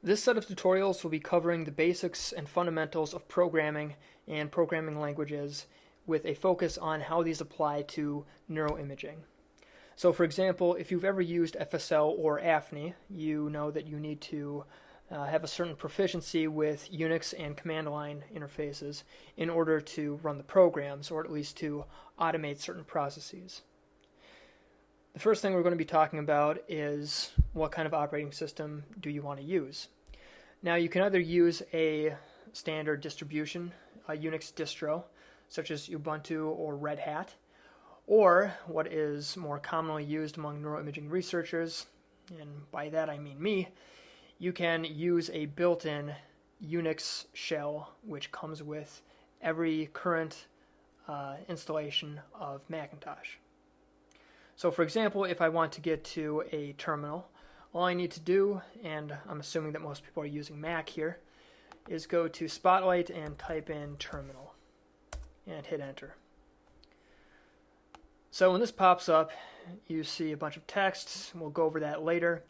This set of tutorials will be covering the basics and fundamentals of programming and programming languages with a focus on how these apply to neuroimaging. So for example, if you've ever used FSL or AFNI, you know that you need to have a certain proficiency with Unix and command line interfaces in order to run the programs, or at least to automate certain processes. The first thing we're going to be talking about is what kind of operating system do you want to use. Now you can either use a standard distribution, a Unix distro, such as Ubuntu or Red Hat, or what is more commonly used among neuroimaging researchers, and by that I mean me, you can use a built-in Unix shell which comes with every current installation of Macintosh. So for example, if I want to get to a terminal, all I need to do, and I'm assuming that most people are using Mac here, is go to Spotlight and type in terminal and hit enter. So when this pops up, you see a bunch of text. We'll go over that later.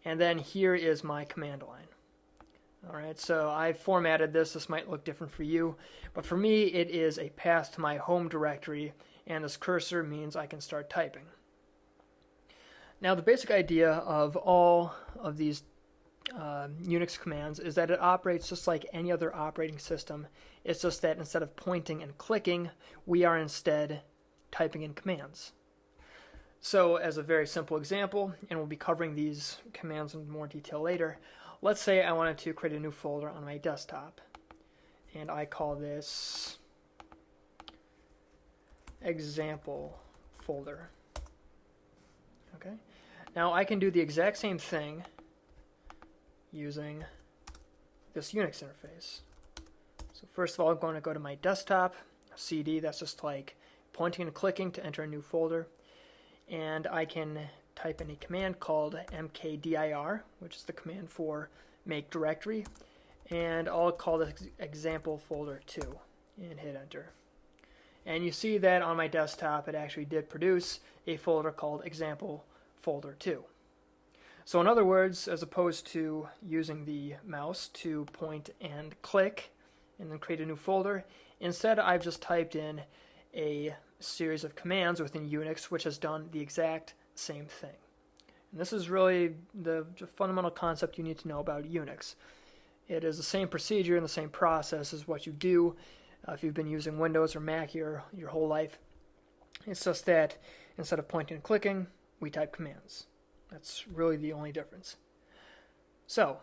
And then here is my command line. Alright, so I've formatted this. This might look different for you, but for me it is a path to my home directory, and this cursor means I can start typing. Now the basic idea of all of these Unix commands is that it operates just like any other operating system. It's just that instead of pointing and clicking, we are instead typing in commands. So as a very simple example, and we'll be covering these commands in more detail later, let's say I wanted to create a new folder on my desktop, and I call this example folder. Okay. Now I can do the exact same thing using this Unix interface. So first of all, I'm going to go to my desktop, CD, that's just like pointing and clicking to enter a new folder, and I can type in a command called mkdir, which is the command for make directory, and I'll call this example folder 2 and hit enter. And you see that on my desktop it actually did produce a folder called example folder 2. So in other words, as opposed to using the mouse to point and click and then create a new folder, instead I've just typed in a series of commands within Unix which has done the exact same thing. And this is really the fundamental concept you need to know about Unix. It is the same procedure and the same process as what you do if you've been using Windows or Mac your whole life. It's just that instead of pointing and clicking, we type commands. That's really the only difference. So,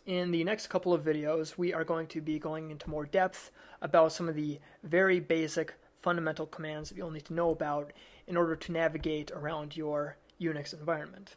in the next couple of videos, we are going to be going into more depth about some of the very basic fundamental commands that you'll need to know about in order to navigate around your Unix environment.